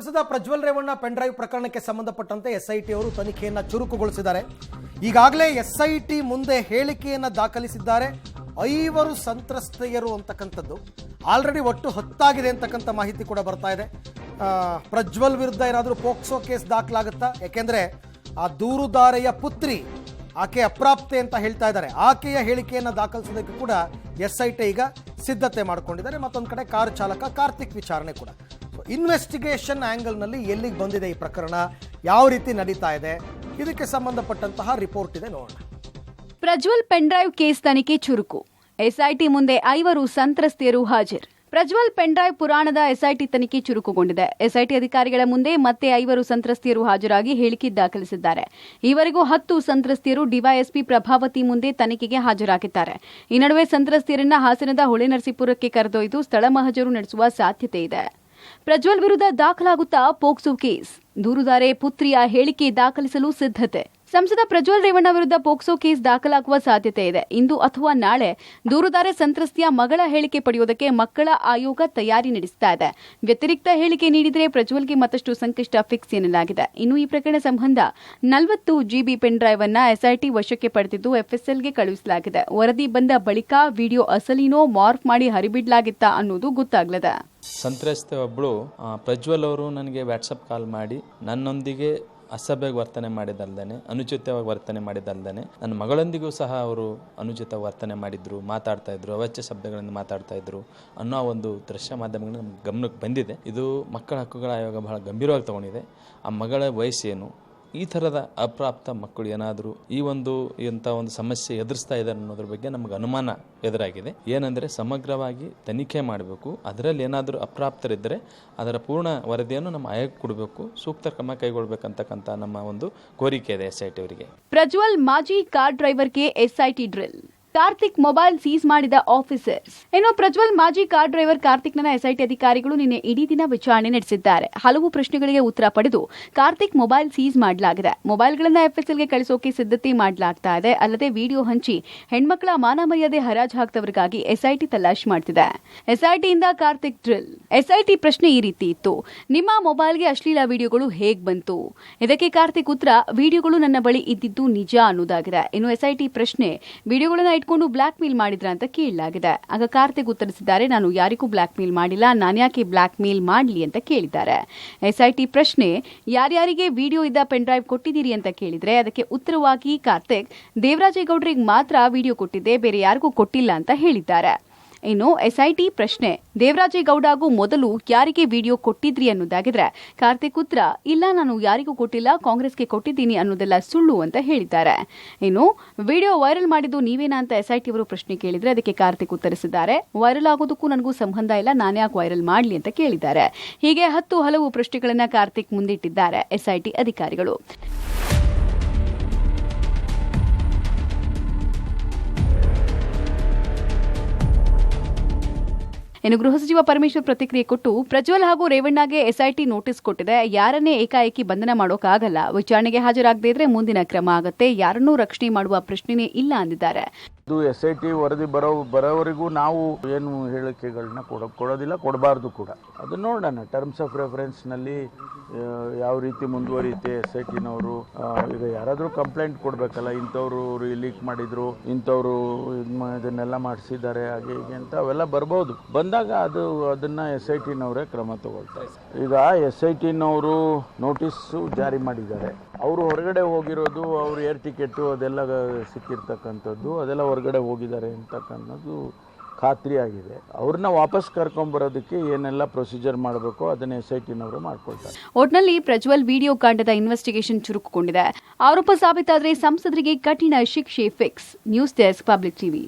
ಸಂಸದ Prajwal Revanna pen drive ಪ್ರಕರಣಕ್ಕೆ ಸಂಬಂಧಪಟ್ಟಂತೆ ಎಸ್ಐಟಿ ಅವರು ತನಿಖೆಯನ್ನು ಚುರುಕುಗೊಳಿಸಿದ್ದಾರೆ. ಈಗಾಗಲೇ ಎಸ್ಐಟಿ ಮುಂದೆ ಹೇಳಿಕೆಯನ್ನು ದಾಖಲಿಸಿದ್ದಾರೆ. 5 ಸಂತ್ರಸ್ತೆಯರು ಅಂತಕ್ಕಂಥದ್ದು ಆಲ್ರೆಡಿ ಒಟ್ಟು 10 ಆಗಿದೆ ಅಂತಕ್ಕಂಥ ಮಾಹಿತಿ ಕೂಡ ಬರ್ತಾ ಇದೆ. ಪ್ರಜ್ವಲ್ ವಿರುದ್ಧ ಏನಾದರೂ ಪೋಕ್ಸೋ ಕೇಸ್ ದಾಖಲಾಗುತ್ತಾ? ಯಾಕೆಂದ್ರೆ ಆ ದೂರುದಾರೆಯ ಪುತ್ರಿ ಆಕೆ ಅಪ್ರಾಪ್ತೆ ಅಂತ ಹೇಳ್ತಾ ಇದ್ದಾರೆ. ಆಕೆಯ ಹೇಳಿಕೆಯನ್ನು ದಾಖಲಿಸೋದಕ್ಕೆ ಕೂಡ ಎಸ್ಐಟಿ ಈಗ ಸಿದ್ಧತೆ ಮಾಡಿಕೊಂಡಿದ್ದಾರೆ. ಮತ್ತೊಂದು ಕಡೆ ಕಾರ್ ಚಾಲಕ ಕಾರ್ತಿಕ್ ವಿಚಾರಣೆ ಕೂಡ. ಇನ್ವೆಸ್ಟಿಗೇಷನ್ ಆಂಗಲ್ನಲ್ಲಿ ಎಲ್ಲಿಗೆ ಬಂದಿದೆ ಈ ಪ್ರಕರಣ, ಯಾವ ರೀತಿ ನಡೀತಾ ಇದೆ, ಇದಕ್ಕೆ ಸಂಬಂಧಪಟ್ಟಂತಹ ರಿಪೋರ್ಟ್ ಇದೆ, ನೋಡೋಣ. ಪ್ರಜ್ವಲ್ ಪೆನ್ ಡ್ರೈವ್ ಕೇಸ್ ತನಿಖೆ ಚುರುಕು. ಎಸ್ಐಟಿ ಮುಂದೆ 5 ಸಂತ್ರಸ್ತೆಯರು ಹಾಜರು. ಪ್ರಜ್ವಲ್ ಪೆನ್ ಡ್ರೈವ್ ಪುರಾಣದ ಎಸ್ಐಟಿ ತನಿಖೆ ಚುರುಕುಗೊಂಡಿದೆ. ಎಸ್ಐಟಿ ಅಧಿಕಾರಿಗಳ ಮುಂದೆ ಮತ್ತೆ 5 ಸಂತ್ರಸ್ತೆಯರು ಹಾಜರಾಗಿ ಹೇಳಿಕೆ ದಾಖಲಿಸಿದ್ದಾರೆ. ಈವರೆಗೂ 10 ಸಂತ್ರಸ್ತೆಯರು ಡಿವೈಎಸ್ಪಿ ಪ್ರಭಾವತಿ ಮುಂದೆ ತನಿಖೆಗೆ ಹಾಜರಾಗಿದ್ದಾರೆ. ಈ ನಡುವೆ ಸಂತ್ರಸ್ತೆಯರನ್ನ ಹಾಸನದ ಹೊಳೆನರಸೀಪುರಕ್ಕೆ ಕರೆದೊಯ್ದು ಸ್ಥಳ ಮಹಜರು ನಡೆಸುವ ಸಾಧ್ಯತೆ ಇದೆ. ಪ್ರಜ್ವಲ್ ವಿರುದ್ಧ ದಾಖಲಾಗುತ್ತಾ ಪೋಕ್ಸೋ ಕೇಸ್? ದೂರುದಾರೆ ಪುತ್ರಿಯ ಹೇಳಿಕೆ ದಾಖಲಿಸಲು ಸಿದ್ಧತೆ. ಸಂಸದ ಪ್ರಜ್ವಲ್ ರೇವಣ್ಣ ವಿರುದ್ಧ ಪೋಕ್ಸೋ ಕೇಸ್ ದಾಖಲಾಗುವ ಸಾಧ್ಯತೆ ಇದೆ. ಇಂದು ಅಥವಾ ನಾಳೆ ದೂರುದಾರೆ ಸಂತ್ರಸ್ತೆಯ ಮಗಳ ಹೇಳಿಕೆ ಪಡೆಯುವುದಕ್ಕೆ ಮಕ್ಕಳ ಆಯೋಗ ತಯಾರಿ ನಡೆಸ್ತಾ ಇದೆ. ವ್ಯತಿರಿಕ್ತ ಹೇಳಿಕೆ ನೀಡಿದರೆ ಪ್ರಜ್ವಲ್ಗೆ ಮತ್ತಷ್ಟು ಸಂಕಷ್ಟ ಫಿಕ್ಸ್ ಎನ್ನಲಾಗಿದೆ. ಇನ್ನು ಈ ಪ್ರಕರಣ ಸಂಬಂಧ 40 GB ಪೆನ್ ಡ್ರೈವ್ ಅನ್ನ ಎಸ್ಐಟಿ ವಶಕ್ಕೆ ಪಡೆದಿದ್ದು ಎಫ್ಎಸ್ಎಲ್ಗೆ ಕಳುಹಿಸಲಾಗಿದೆ. ವರದಿ ಬಂದ ಬಳಿಕ ವಿಡಿಯೋ ಅಸಲಿನೋ ಮಾರ್ಫ್ ಮಾಡಿ ಹರಿಬಿಡಲಾಗಿತ್ತ ಅನ್ನೋದು ಗೊತ್ತಾಗಲಿದೆ. ಸಂತ್ರಸ್ತೆ ಒಬ್ಬಳು ಪ್ರಜ್ವಲ್ ಅವರು ನನಗೆ ವಾಟ್ಸಪ್ ಕಾಲ್ ಮಾಡಿ ನನ್ನೊಂದಿಗೆ ಅಸಭ್ಯವಾಗಿ ವರ್ತನೆ ಮಾಡಿದಲ್ದೇ, ಅನುಚಿತವಾಗಿ ವರ್ತನೆ ಮಾಡಿದಲ್ದೇ, ನನ್ನ ಮಗಳೊಂದಿಗೂ ಸಹ ಅವರು ಅನುಚಿತ ವರ್ತನೆ ಮಾಡಿದ್ರು, ಮಾತಾಡ್ತಾ ಇದ್ರು, ಅವಾಚ್ಯ ಶಬ್ದಗಳಿಂದ ಮಾತಾಡ್ತಾ ಇದ್ರು ಅನ್ನೋ ಒಂದು ದೃಶ್ಯ ಮಾಧ್ಯಮಗಳು ನಮ್ಮ ಗಮನಕ್ಕೆ ಬಂದಿದೆ. ಇದು ಮಕ್ಕಳ ಹಕ್ಕುಗಳ ಆಯೋಗ ಬಹಳ ಗಂಭೀರವಾಗಿ ತಗೊಂಡಿದೆ. ಆ ಮಗಳ ವಯಸ್ಸೇನು, ಈ ಥರದ ಅಪ್ರಾಪ್ತ ಮಕ್ಕಳು ಏನಾದರೂ ಇಂಥ ಒಂದು ಸಮಸ್ಯೆ ಎದುರಿಸ್ತಾ ಇದ್ದಾರೆ ಅನ್ನೋದ್ರ ಬಗ್ಗೆ ನಮಗೆ ಅನುಮಾನ ಎದುರಾಗಿದೆ. ಏನಂದರೆ ಸಮಗ್ರವಾಗಿ ತನಿಖೆ ಮಾಡಬೇಕು. ಅದರಲ್ಲಿ ಏನಾದರೂ ಅಪ್ರಾಪ್ತರಿದ್ದರೆ ಅದರ ಪೂರ್ಣ ವರದಿಯನ್ನು ನಮ್ಮ ಆಯೋಗ ಕೊಡಬೇಕು, ಸೂಕ್ತ ಕ್ರಮ ಕೈಗೊಳ್ಳಬೇಕಂತಕ್ಕಂಥ ನಮ್ಮ ಒಂದು ಕೋರಿಕೆ ಇದೆ ಎಸ್ಐಟಿ ಅವರಿಗೆ. ಪ್ರಜ್ವಲ್ ಮಾಜಿ ಕಾರ್ ಡ್ರೈವರ್ಗೆ SIT drill. Karthik mobile seize ಮಾಡಿದ ಆಫೀಸರ್ಸ್. ಇನ್ನು ಪ್ರಜ್ವಲ್ ಮಾಜಿ ಕಾರ್ ಡ್ರೈವರ್ ಕಾರ್ತಿಕ್ನ ಎಸ್ಐಟಿ ಅಧಿಕಾರಿಗಳು ನಿನ್ನೆ ಇಡೀ ದಿನ ವಿಚಾರಣೆ ನಡೆಸಿದ್ದಾರೆ. ಹಲವು ಪ್ರಶ್ನೆಗಳಿಗೆ ಉತ್ತರ ಪಡೆದು ಕಾರ್ತಿಕ್ ಮೊಬೈಲ್ ಸೀಸ್ ಮಾಡಲಾಗಿದೆ. ಮೊಬೈಲ್ಗಳನ್ನು ಎಫ್ಎಸ್ಎಲ್ಗೆ ಕಳಿಸೋಕೆ ಸಿದ್ಧತೆ ಮಾಡಲಾಗ್ತಾ ಇದೆ. ಅಲ್ಲದೆ ವಿಡಿಯೋ ಹಂಚಿ ಹೆಣ್ಮಕ್ಳ ಮಾನ ಮರ್ಯಾದೆ ಹರಾಜು ಹಾಕ್ತವರಿಗಾಗಿ ಎಸ್ಐಟಿ ತಲಾಶ್ ಮಾಡ್ತಿದೆ. ಎಸ್ಐಟಿಯಿಂದ ಕಾರ್ತಿಕ್ ಡ್ರಿಲ್. ಎಸ್ಐಟಿ ಪ್ರಶ್ನೆ ಈ ರೀತಿ ಇತ್ತು: ನಿಮ್ಮ ಮೊಬೈಲ್ಗೆ ಅಶ್ಲೀಲ ವಿಡಿಯೋಗಳು ಹೇಗ್ ಬಂತು? ಇದಕ್ಕೆ ಕಾರ್ತಿಕ್ ಉತ್ತರ: ವಿಡಿಯೋಗಳು ನನ್ನ ಬಳಿ ಇದ್ದಿದ್ದು ನಿಜ ಅನ್ನೋದಾಗಿದೆ. ಇನ್ನು ಎಸ್ಐಟಿ ಪ್ರಶ್ನೆ: ವಿಡಿಯೋಗಳನ್ನ ಇಟ್ಕೊಂಡು ಬ್ಲಾಕ್ ಮೇಲ್ ಮಾಡಿದ್ರ ಅಂತ ಕೇಳಲಾಗಿದೆ. ಆಗ ಕಾರ್ತಿಕ್ ಉತ್ತರಿಸಿದ್ದಾರೆ: ನಾನು ಯಾರಿಗೂ ಬ್ಲಾಕ್ ಮೇಲ್ ಮಾಡಿಲ್ಲ, ನಾನ್ಯಾಕೆ ಬ್ಲಾಕ್ ಮೇಲ್ ಮಾಡಲಿ ಅಂತ ಕೇಳಿದ್ದಾರೆ. ಎಸ್ಐಟಿ ಪ್ರಶ್ನೆ: ಯಾರ್ಯಾರಿಗೆ ವಿಡಿಯೋ ಇದ್ದ ಪೆನ್ ಡ್ರೈವ್ ಕೊಟ್ಟಿದ್ದೀರಿ ಅಂತ ಕೇಳಿದ್ರೆ ಅದಕ್ಕೆ ಉತ್ತರವಾಗಿ ಕಾರ್ತಿಕ್ ದೇವರಾಜೇಗೌಡರಿಗೆ ಮಾತ್ರ ವಿಡಿಯೋ ಕೊಟ್ಟಿದ್ದೆ, ಬೇರೆ ಯಾರಿಗೂ ಕೊಟ್ಟಿಲ್ಲ ಅಂತ ಹೇಳಿದ್ದಾರೆ. ಇನ್ನು ಎಸ್ಐಟಿ ಪ್ರಶ್ನೆ: ದೇವರಾಜೇಗೌಡಗೂ ಮೊದಲು ಯಾರಿಗೆ ವಿಡಿಯೋ ಕೊಟ್ಟಿದ್ರಿ ಅನ್ನೋದಾಗಿದ್ರೆ ಕಾರ್ತಿಕ್ ಉತ್ತರ: ಇಲ್ಲ, ನಾನು ಯಾರಿಗೂ ಕೊಟ್ಟಿಲ್ಲ, ಕಾಂಗ್ರೆಸ್ಗೆ ಕೊಟ್ಟಿದ್ದೀನಿ ಅನ್ನೋದೆಲ್ಲ ಸುಳ್ಳು ಅಂತ ಹೇಳಿದ್ದಾರೆ. ಇನ್ನು ವಿಡಿಯೋ ವೈರಲ್ ಮಾಡಿದ್ದು ನೀವೇನಾ ಅಂತ ಎಸ್ಐಟಿ ಅವರು ಪ್ರಶ್ನೆ ಕೇಳಿದ್ರೆ ಅದಕ್ಕೆ ಕಾರ್ತಿಕ್ ಉತ್ತರಿಸಿದ್ದಾರೆ: ವೈರಲ್ ಆಗೋದಕ್ಕೂ ನನಗೂ ಸಂಬಂಧ ಇಲ್ಲ, ನಾನ್ಯಾಕೆ ವೈರಲ್ ಮಾಡಲಿ ಅಂತ ಕೇಳಿದ್ದಾರೆ. ಹೀಗೆ ಹಲವು ಪ್ರಶ್ನೆಗಳನ್ನ ಕಾರ್ತಿಕ್ ಮುಂದಿಟ್ಟಿದ್ದಾರೆ ಎಸ್ಐಟಿ ಅಧಿಕಾರಿಗಳು. ಇನ್ನು ಗೃಹ ಸಚಿವ ಪರಮೇಶ್ವರ್ ಪ್ರತಿಕ್ರಿಯೆ ಕೊಟ್ಟು ಪ್ರಜ್ವಲ್ ಹಾಗೂ ರೇವಣ್ಣಗೆ ಎಸ್ಐಟಿ ನೋಟಿಸ್ ಕೊಟ್ಟಿದೆ. ಯಾರನ್ನೇ ಏಕಾಏಕಿ ಬಂಧನ ಮಾಡೋಕ್ಕಾಗಲ್ಲ. ವಿಚಾರಣೆಗೆ ಹಾಜರಾಗದೇ ಇದ್ರೆ ಮುಂದಿನ ಕ್ರಮ ಆಗುತ್ತೆ. ಯಾರನ್ನೂ ರಕ್ಷಣೆ ಮಾಡುವ ಪ್ರಶ್ನೆನೇ ಇಲ್ಲ ಅಂದಿದ್ದಾರೆ. ಇದು ಎಸ್ಐಟಿ ವರದಿ ಬರೋವರೆಗೂ ನಾವು ಏನು ಹೇಳಿಕೆಗಳನ್ನ ಕೊಡೋದಿಲ್ಲ, ಕೊಡಬಾರ್ದು ಕೂಡ. ಅದು ನೋಡೋಣ. ಟರ್ಮ್ಸ್ ಆಫ್ ರೆಫರೆನ್ಸ್ನಲ್ಲಿ ಯಾವ ರೀತಿ ಮುಂದುವರಿಯುತ್ತೆ ಎಸ್ಐಟಿನವರು. ಈಗ ಯಾರಾದರೂ ಕಂಪ್ಲೇಂಟ್ ಕೊಡಬೇಕಲ್ಲ, ಇಂಥವ್ರು ಲೀಕ್ ಮಾಡಿದ್ರು, ಇಂಥವ್ರು ಇದನ್ನೆಲ್ಲ ಮಾಡಿಸಿದ್ದಾರೆ, ಹಾಗೆ ಹೀಗೆ ಅಂತ ಅವೆಲ್ಲ ಬರ್ಬೋದು. ಬಂದಾಗ ಅದನ್ನು ಎಸ್ಐಟಿನವರೇ ಕ್ರಮ ತಗೊಳ್ತಾರೆ. ಈಗ ಎಸ್ಐಟಿನವರು ನೋಟಿಸ್ಸು ಜಾರಿ ಮಾಡಿದ್ದಾರೆ. ಅವರು ಹೊರಗಡೆ ಹೋಗಿರೋದು, ಅವ್ರ ಏರ್ ಟಿಕೆಟು ಅದೆಲ್ಲ ಸಿಕ್ಕಿರ್ತಕ್ಕಂಥದ್ದು, ಅದೆಲ್ಲ ಹೊರಗಡೆ ಹೋಗಿದ್ದಾರೆ ಅಂತಕ್ಕಂಥದ್ದು ಖಾತ್ರಿ ಆಗಿದೆ. ಅವ್ರನ್ನ ವಾಪಸ್ ಕರ್ಕೊಂಡ್ಬರೋದಕ್ಕೆ ಏನೆಲ್ಲ ಪ್ರೊಸೀಜರ್ ಮಾಡಬೇಕು ಅದನ್ನ ಎಸ್ಐಟಿನವರು ಮಾಡ್ಕೊಳ್ತಾರೆ. ಒಟ್ನಲ್ಲಿ ಪ್ರಜ್ವಲ್ ವಿಡಿಯೋ ಕಾಂಡದ ಇನ್ವೆಸ್ಟಿಗೇಷನ್ ಚುರುಕುಗೊಂಡಿದೆ. ಆರೋಪ ಸಾಬೀತಾದರೆ ಸಂಸದರಿಗೆ ಕಠಿಣ ಶಿಕ್ಷೆ fix. News desk, public TV.